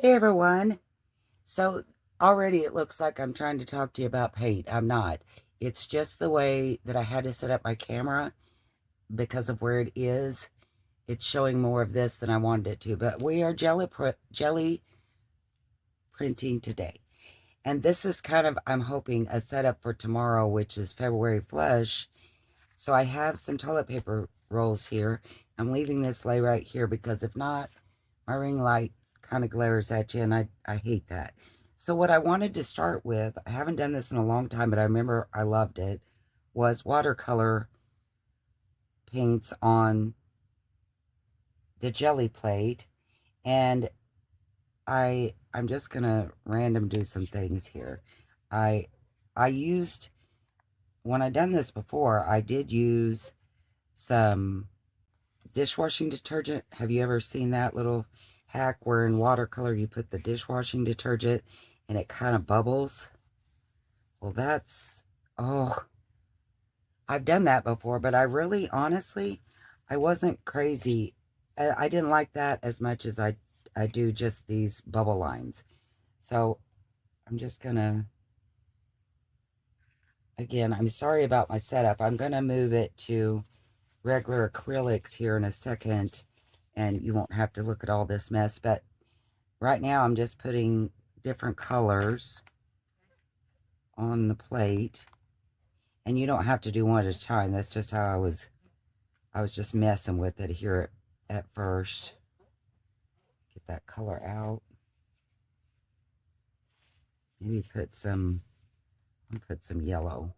Hey everyone. So already it looks like I'm trying to talk to you about paint. I'm not. It's just the way that I had to set up my camera because of where it is. It's showing more of this than I wanted it to. But we are jelly printing today. And this is kind of, I'm hoping, a setup for tomorrow, which is February flush. So I have some toilet paper rolls here. I'm leaving this lay right here because if not, my ring light kind of glares at you and I hate that. So what I wanted to start with, I haven't done this in a long time, but I remember I loved it, was watercolor paints on the jelly plate. And I'm just gonna random do some things here. I I used, when I done this before, I did use some dishwashing detergent. Have you ever seen that little hack where in watercolor you put the dishwashing detergent and it kind of bubbles? Well, oh, I've done that before, but I really, honestly, I wasn't crazy. I didn't like that as much as I do just these bubble lines. So I'm just gonna, again, I'm sorry about my setup. I'm gonna move it to regular acrylics here in a second, and you won't have to look at all this mess. But right now I'm just putting different colors on the plate, and you don't have to do one at a time. That's just how I was just messing with it here at first. Get that color out. Maybe I'll put some yellow.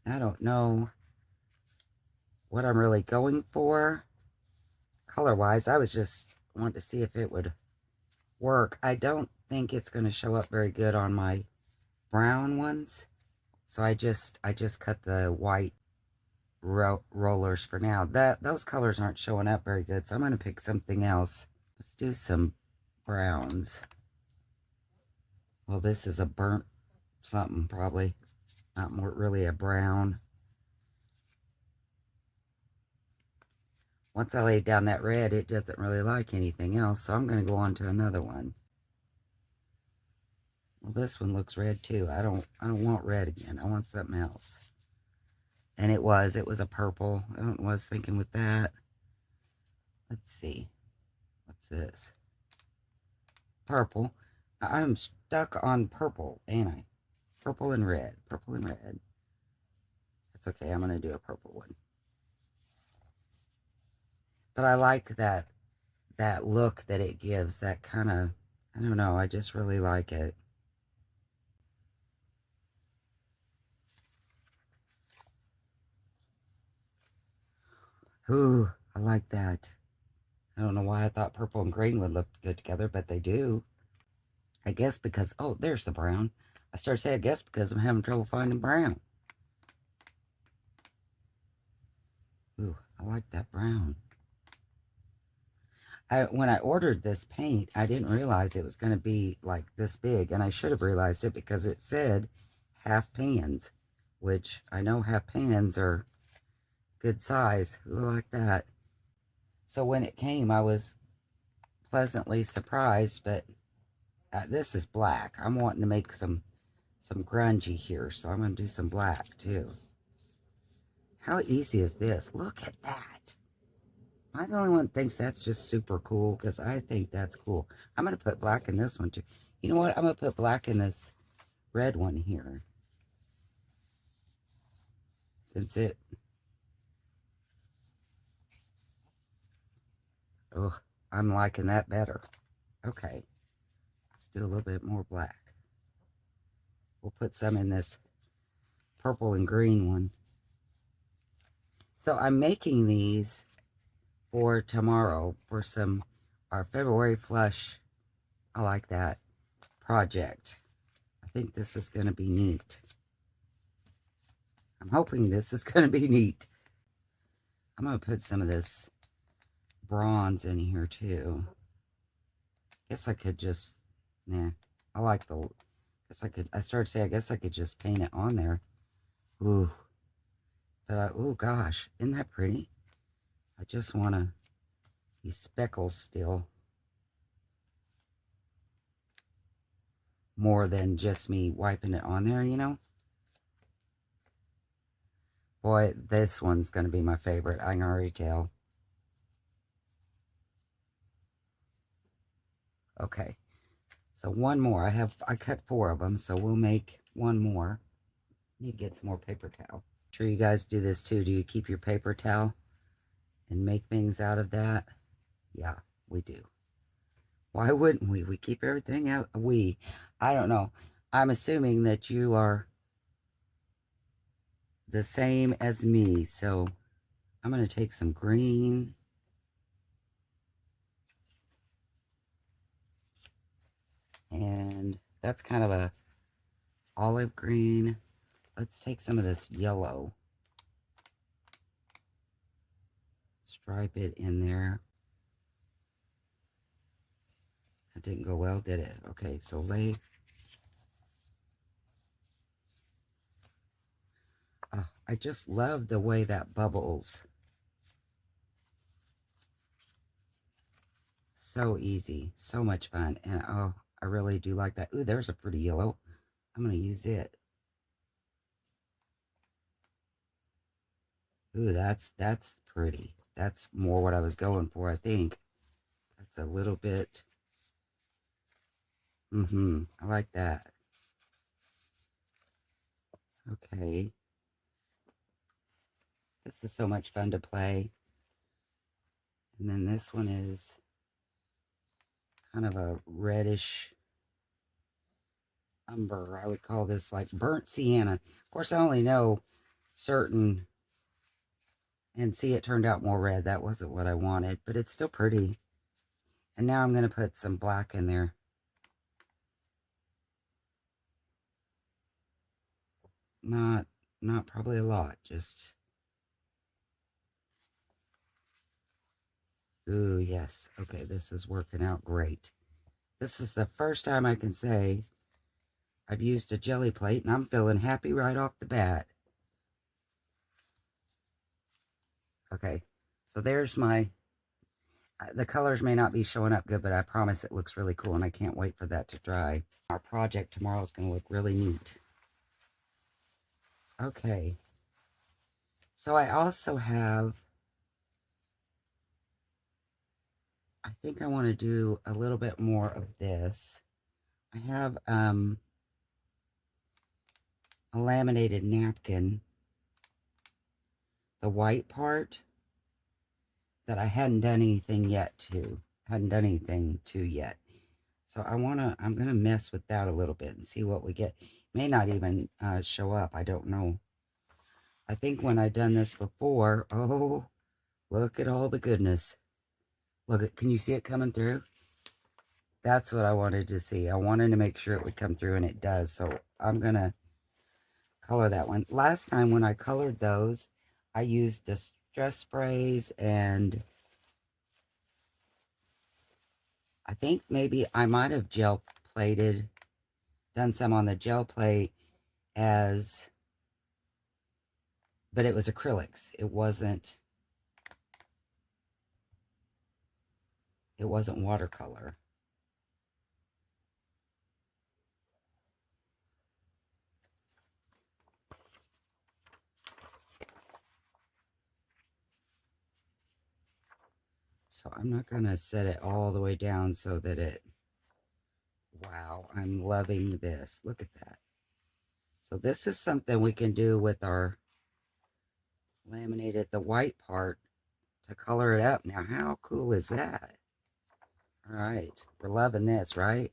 I don't know what I'm really going for color-wise. I was just wanting to see if it would work. I don't think it's going to show up very good on my brown ones. So I just cut the white rollers for now. Those colors aren't showing up very good, so I'm going to pick something else. Let's do some browns. Well, this is a burnt something, probably. Not more really a brown. Once I lay down that red, it doesn't really like anything else, so I'm going to go on to another one. Well, this one looks red too. I don't want red again. I want something else. And it was a purple. I don't know what I was thinking with that. Let's see. What's this? Purple. I'm stuck on purple, ain't I? Purple and red. Purple and red. That's okay. I'm going to do a purple one. But I like that look that it gives. That kind of, I don't know. I just really like it. Ooh, I like that. I don't know why I thought purple and green would look good together, but they do. I guess because, oh, there's the brown. I started saying, I guess because I'm having trouble finding brown. Ooh, I like that brown. When I ordered this paint, I didn't realize it was going to be like this big, and I should have realized it because it said half pans, which I know half pans are good size. Ooh, I like that. So when it came, I was pleasantly surprised, but this is black. I'm wanting to make some grungy here, so I'm going to do some black too. How easy is this? Look at that. Am I the only one that thinks that's just super cool? Because I think that's cool. I'm going to put black in this one too. You know what? I'm going to put black in this red one here. Since it... Oh, I'm liking that better. Okay. Let's do a little bit more black. We'll put some in this purple and green one. So I'm making these for tomorrow for our February flush. I like that project. I think this is going to be neat. I'm hoping this is going to be neat. I'm going to put some of this bronze in here too. Guess I could just, nah. I like because I started to say, I guess I could just paint it on there. Ooh. But, oh gosh, isn't that pretty? I just want to, these speckles still. More than just me wiping it on there, you know? Boy, this one's going to be my favorite. I can already tell. Okay. So one more. I cut 4 of them, so we'll make one more. Need to get some more paper towel. Sure you guys do this too. Do you keep your paper towel and make things out of that? Yeah, we do. Why wouldn't we? We keep everything out. I don't know. I'm assuming that you are the same as me. So I'm going to take some green. And that's kind of a olive green. Let's take some of this yellow. Stripe it in there. That didn't go well, did it? Okay, so lay. I just love the way that bubbles. So easy. So much fun. And oh, I really do like that. Ooh, there's a pretty yellow. I'm going to use it. Ooh, that's pretty. That's more what I was going for, I think. That's a little bit. I like that. Okay. This is so much fun to play. And then this one is kind of a reddish umber. I would call this like burnt sienna. Of course, I only know certain, and see, it turned out more red. That wasn't what I wanted, but it's still pretty. And now I'm going to put some black in there. Not probably a lot, just, ooh, yes. Okay, this is working out great. This is the first time I can say I've used a jelly plate, and I'm feeling happy right off the bat. Okay, so there's my, the colors may not be showing up good, but I promise it looks really cool, and I can't wait for that to dry. Our project tomorrow is going to look really neat. Okay, so I also have, I think I want to do a little bit more of this. I have a laminated napkin, the white part, that I hadn't done anything to yet. So I'm going to mess with that a little bit and see what we get. May not even show up. I don't know. I think when I've done this before, oh, look at all the goodness. Look, can you see it coming through? That's what I wanted to see. I wanted to make sure it would come through, and it does. So I'm going to color that one. Last time when I colored those, I used distress sprays, and I think maybe I might have gel plated, done some on the gel plate but it was acrylics. It wasn't watercolor. So I'm not going to set it all the way down so that it, wow, I'm loving this. Look at that. So this is something we can do with our laminated, the white part, to color it up. Now, how cool is that? All right, we're loving this, right?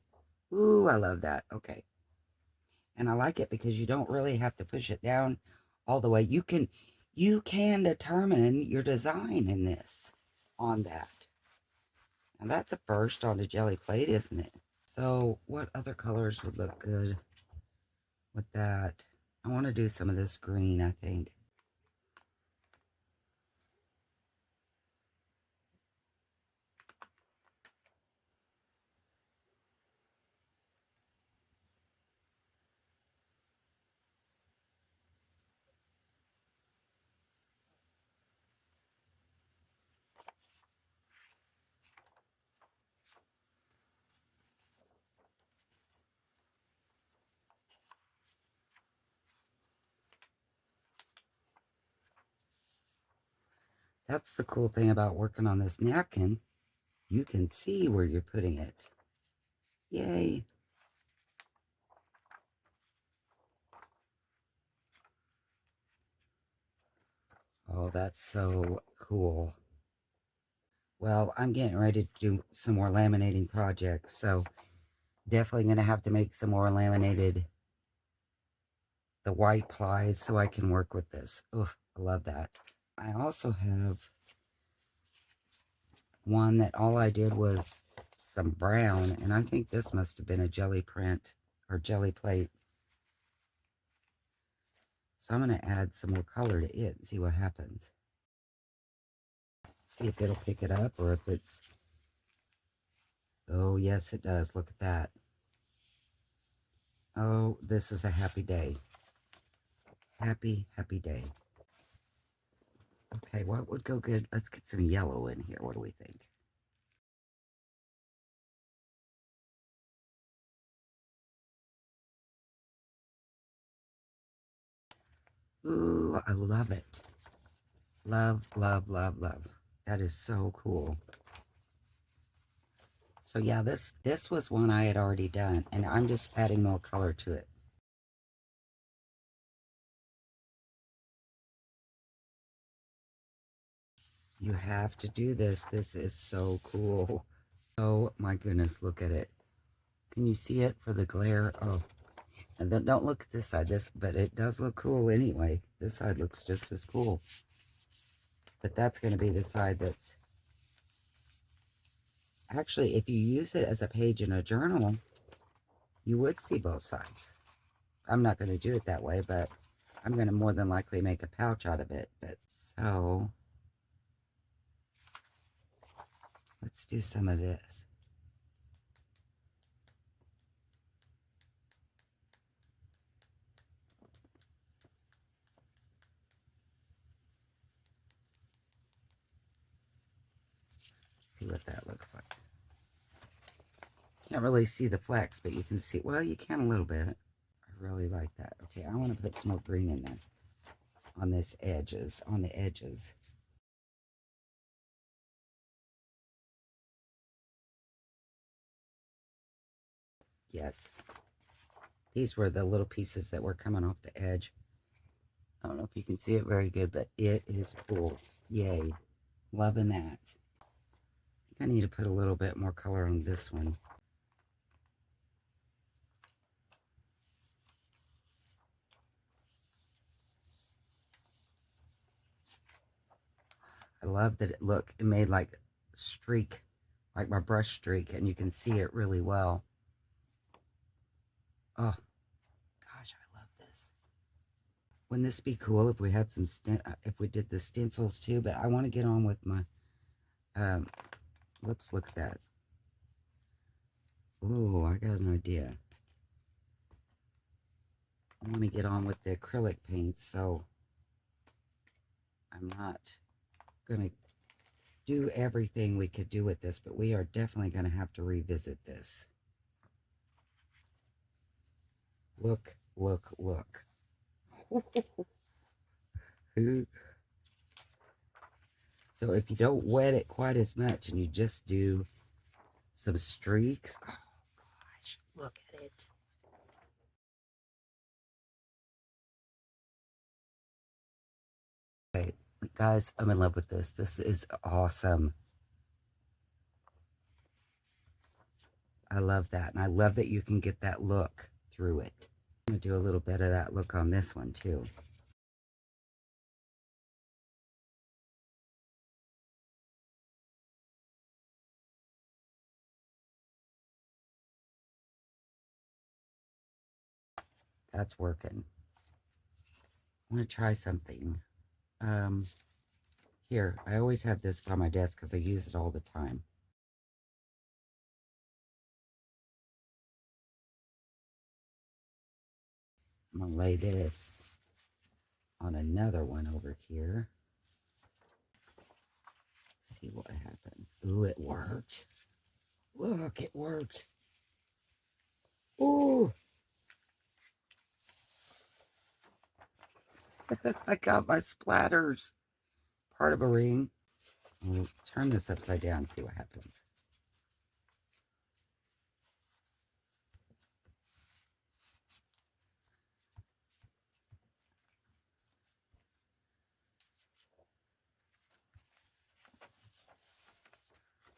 Ooh, I love that. Okay. And I like it because you don't really have to push it down all the way. You can determine your design in this on that. And that's a first on a jelly plate, isn't it? So what other colors would look good with that? I want to do some of this green, I think. That's the cool thing about working on this napkin. You can see where you're putting it. Yay. Oh, that's so cool. Well, I'm getting ready to do some more laminating projects, so definitely going to have to make some more laminated, the white plies, so I can work with this. Oh, I love that. I also have one that all I did was some brown, and I think this must have been a jelly print or jelly plate. So I'm going to add some more color to it and see what happens. See if it'll pick it up or if it's... Oh, yes, it does. Look at that. Oh, this is a happy day. Happy, happy day. Okay, what would go good? Let's get some yellow in here. What do we think? Ooh, I love it. Love, love, love, love. That is so cool. So yeah, this was one I had already done, and I'm just adding more color to it. You have to do this. This is so cool. Oh my goodness, look at it. Can you see it for the glare? Oh, and then don't look at this side, but it does look cool anyway. This side looks just as cool. But that's going to be the side that's... Actually, if you use it as a page in a journal, you would see both sides. I'm not going to do it that way, but I'm going to more than likely make a pouch out of it. But so, let's do some of this. See what that looks like. Can't really see the flecks, but you can see, well, you can a little bit. I really like that. Okay, I want to put some more green in there on this edges, on the edges. Yes. These were the little pieces that were coming off the edge. I don't know if you can see it very good, but it is cool. Yay. Loving that. I think I need to put a little bit more color on this one. I love that it made like streak, like my brush streak, and you can see it really well. Oh, gosh, I love this. Wouldn't this be cool if we had some, if we did the stencils too? But I want to get on with my, whoops, look at that. Ooh, I got an idea. I want to get on with the acrylic paints, so I'm not going to do everything we could do with this, but we are definitely going to have to revisit this. Look, look, look. So if you don't wet it quite as much and you just do some streaks, oh gosh, look at it. Okay, guys, I'm in love with this. This is awesome. I love that. And I love that you can get that look through it. I'm going to do a little bit of that look on this one too. That's working. I want to try something. Here, I always have this by my desk because I use it all the time. I'm going to lay this on another one over here. See what happens. Ooh, it worked. Look, it worked. Ooh. I got my splatters. Part of a ring. We'll turn this upside down and see what happens.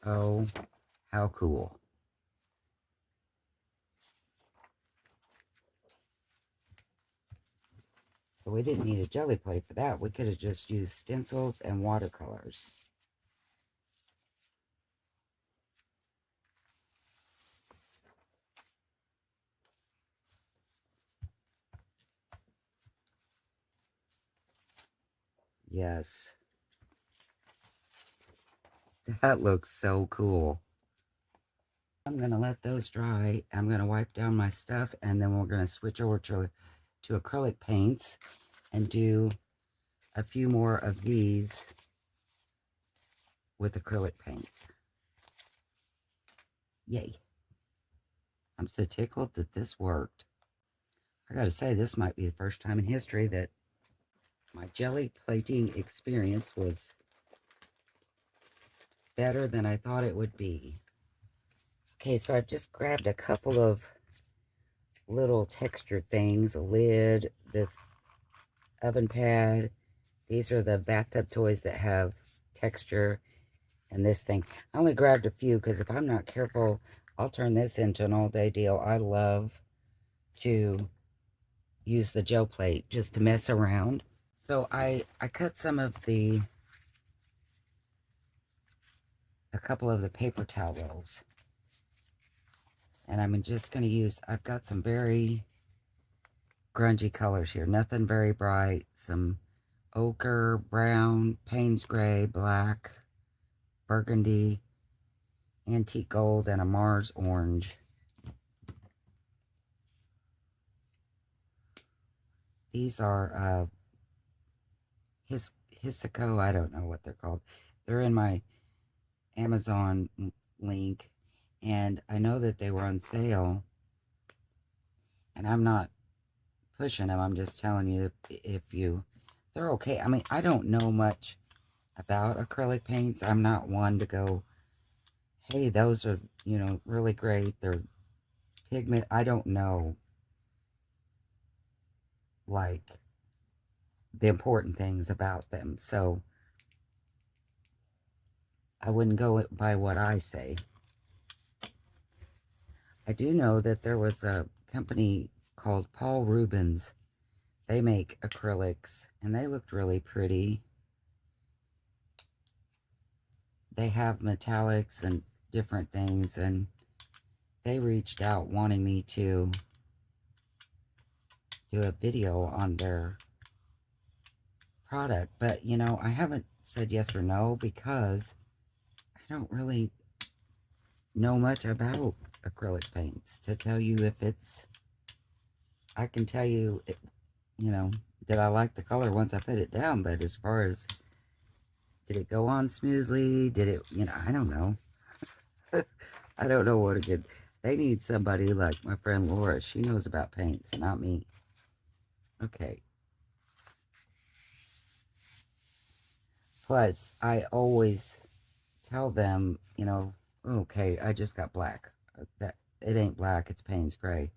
Oh, how cool. So we didn't need a jelly plate for that. We could have just used stencils and watercolors. Yes. That looks so cool. I'm going to let those dry. I'm going to wipe down my stuff, and then we're going to switch over to acrylic paints and do a few more of these with acrylic paints. Yay. I'm so tickled that this worked. I gotta say, this might be the first time in history that my jelly plating experience was better than I thought it would be. Okay, so I've just grabbed a couple of little textured things, a lid, this oven pad. These are the bathtub toys that have texture, and this thing. I only grabbed a few because if I'm not careful, I'll turn this into an all-day deal. I love to use the gel plate just to mess around. So I cut some of a couple of the paper towel rolls. And I'm just going to use, I've got some very grungy colors here. Nothing very bright. Some ochre, brown, Payne's gray, black, burgundy, antique gold, and a Mars orange. These are Hisako, I don't know what they're called. They're in my Amazon link, and I know that they were on sale, and I'm not pushing them. I'm just telling you if they're okay. I mean, I don't know much about acrylic paints. I'm not one to go, hey, those are, really great. They're pigment. I don't know, like, the important things about them. So I wouldn't go by what I say. I do know that there was a company called Paul Rubens. They make acrylics, and they looked really pretty. They have metallics and different things, and they reached out wanting me to do a video on their product. But, I haven't said yes or no because I don't really know much about acrylic paints to tell you if it's... I can tell you, that I like the color once I put it down, but as far as did it go on smoothly? Did it, I don't know. I don't know what again. They need somebody like my friend Laura. She knows about paints, not me. Okay. Plus, I always tell them, okay, I just got black. That it ain't black, it's Payne's gray.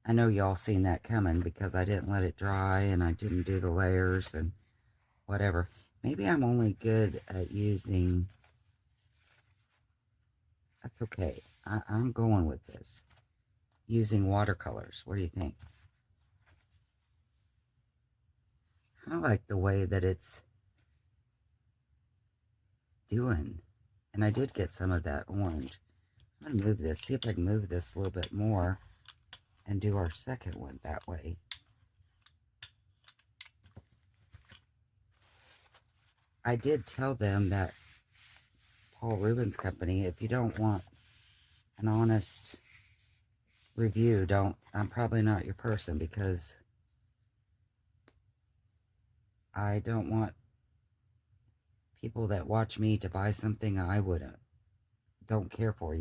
I know y'all seen that coming because I didn't let it dry and I didn't do the layers and whatever. Maybe I'm only good at using... That's okay. I'm going with this. Using watercolors. What do you think? Kind of like the way that it's doing. And I did get some of that orange. I'm going to move this. See if I can move this a little bit more and do our second one that way. I did tell them that Paul Rubens Company, if you don't want an honest review, I'm probably not your person because I don't want people that watch me to buy something I don't care for,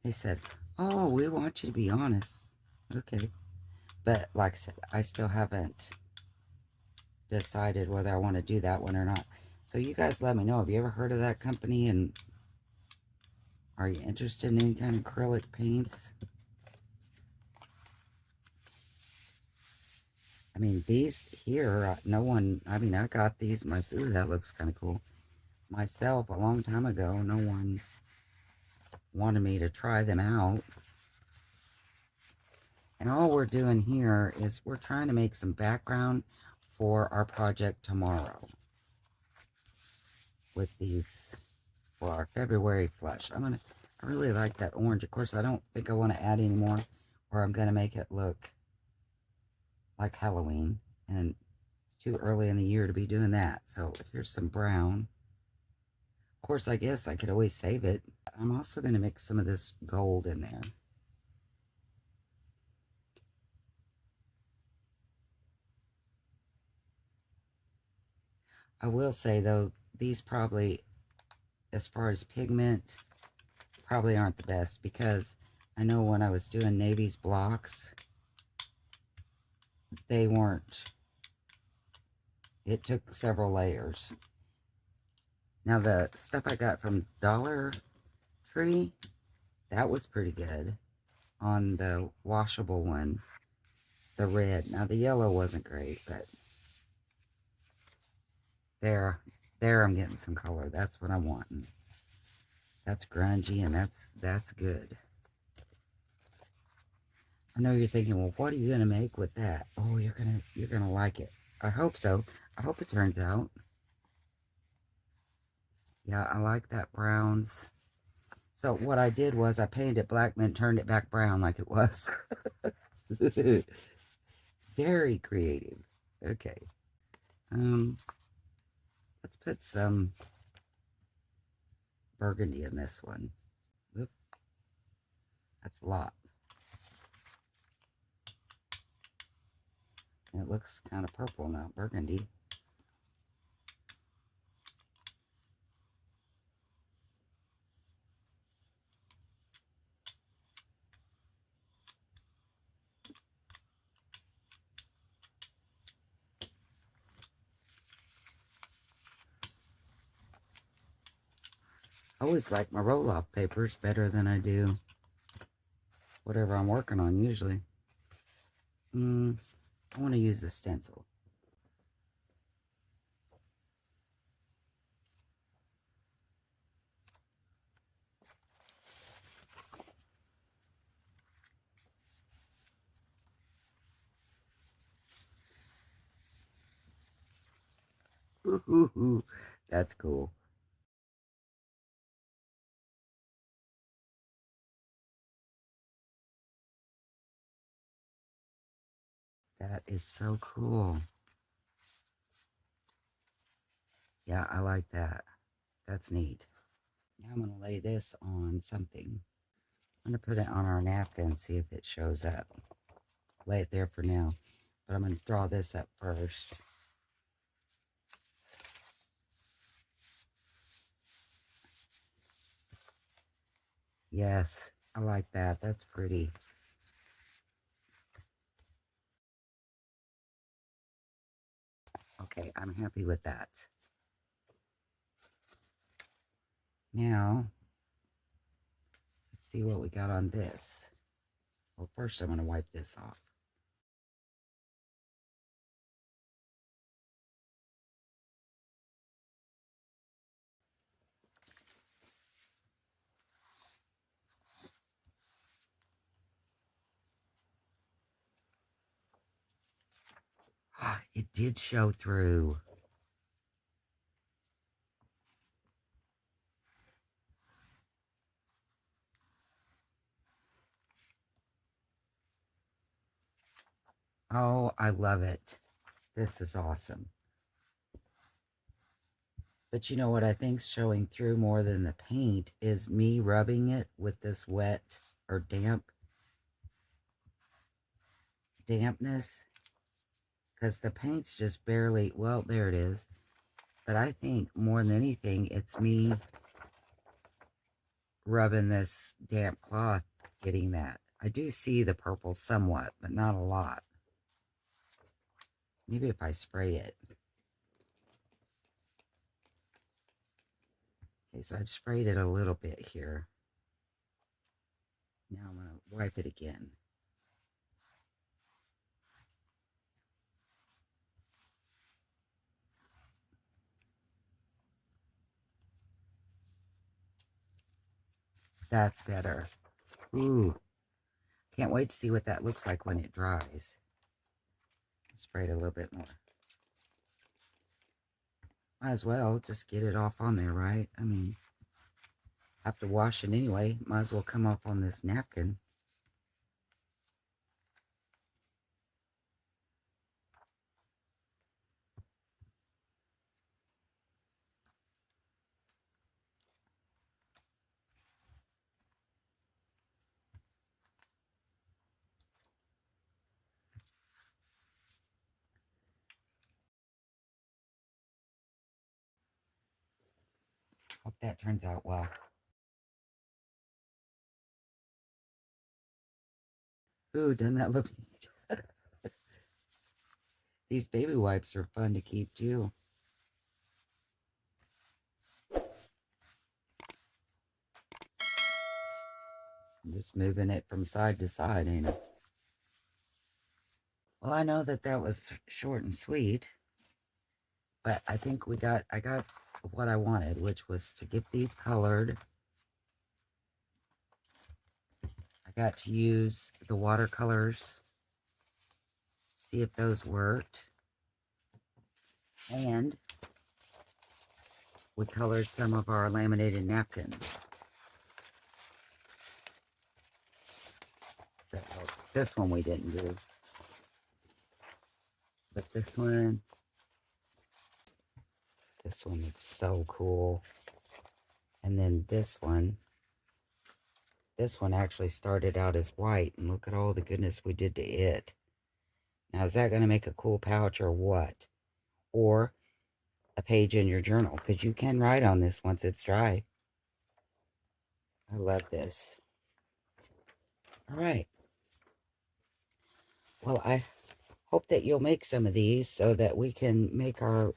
They said, oh, we want you to be honest. Okay. But like I said, I still haven't decided whether I want to do that one or not. So you guys let me know. Have you ever heard of that company? And are you interested in any kind of acrylic paints? I mean, these here, no one, I mean, I got these myself. Ooh, that looks kind of cool. Myself, a long time ago, no one wanted me to try them out. And all we're doing here is we're trying to make some background for our project tomorrow with these for our February flush. I really like that orange. Of course, I don't think I want to add any more, or I'm going to make it look like Halloween, and too early in the year to be doing that. So here's some brown. Of course, I guess I could always save it. I'm also going to mix some of this gold in there. I will say, though, these probably, as far as pigment, probably aren't the best, because I know when I was doing Navy's blocks, they weren't, it took several layers. Now, the stuff I got from Dollar Tree, that was pretty good on the washable one, the red. Now, the yellow wasn't great, but there I'm getting some color. That's what I'm wanting. That's grungy, and that's good. I know you're thinking, well, what are you gonna make with that? Oh, you're gonna like it. I hope so. I hope it turns out. Yeah, I like that browns. So what I did was I painted it black and then turned it back brown like it was. Very creative. Okay. Let's put some burgundy in this one. Oop, that's a lot. And it looks kind of purple now, burgundy. I always like my roll-off papers better than I do whatever I'm working on usually. I want to use the stencil. Ooh, that's cool. That is so cool. Yeah, I like that. That's neat. Now I'm going to lay this on something. I'm going to put it on our napkin and see if it shows up. Lay it there for now. But I'm going to draw this up first. Yes, I like that. That's pretty. Okay, I'm happy with that. Now, let's see what we got on this. Well, first I'm going to wipe this off. It did show through. Oh, I love it. This is awesome. But you know what I think's showing through more than the paint is me rubbing it with this wet or dampness. Because the paint's just barely, well, there it is. But I think more than anything, it's me rubbing this damp cloth, getting that. I do see the purple somewhat, but not a lot. Maybe if I spray it. Okay, so I've sprayed it a little bit here. Now I'm going to wipe it again. That's better. Ooh, can't wait to see what that looks like when it dries. Spray it a little bit more. Might as well just get it off on there, right? I mean, have to wash it anyway. Might as well come off on this napkin. Hope that turns out well. Ooh, doesn't that look neat? These baby wipes are fun to keep too. I'm just moving it from side to side, ain't it? Well, I know that that was short and sweet, but I think I got what I wanted, which was to get these colored. I got to use the watercolors, see if those worked. And we colored some of our laminated napkins. This one we didn't do. But this one looks so cool. And then this one actually started out as white. And look at all the goodness we did to it. Now, is that going to make a cool pouch or what? Or a page in your journal? Because you can write on this once it's dry. I love this. All right. Well, I hope that you'll make some of these so that we can make our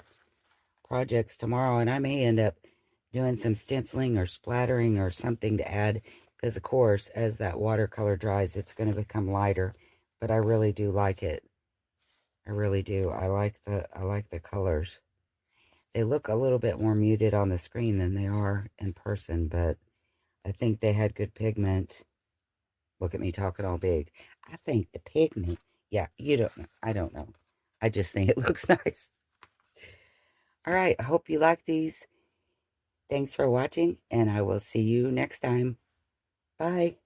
projects tomorrow. And I may end up doing some stenciling or splattering or something to add. Because, of course, as that watercolor dries, it's going to become lighter. But I really do like it. I really do. I like the colors. They look a little bit more muted on the screen than they are in person, but I think they had good pigment. Look at me talking all big. I think the pigment, yeah, you don't know. I don't know. I just think it looks nice. All right, I hope you like these. Thanks for watching, and I will see you next time. Bye.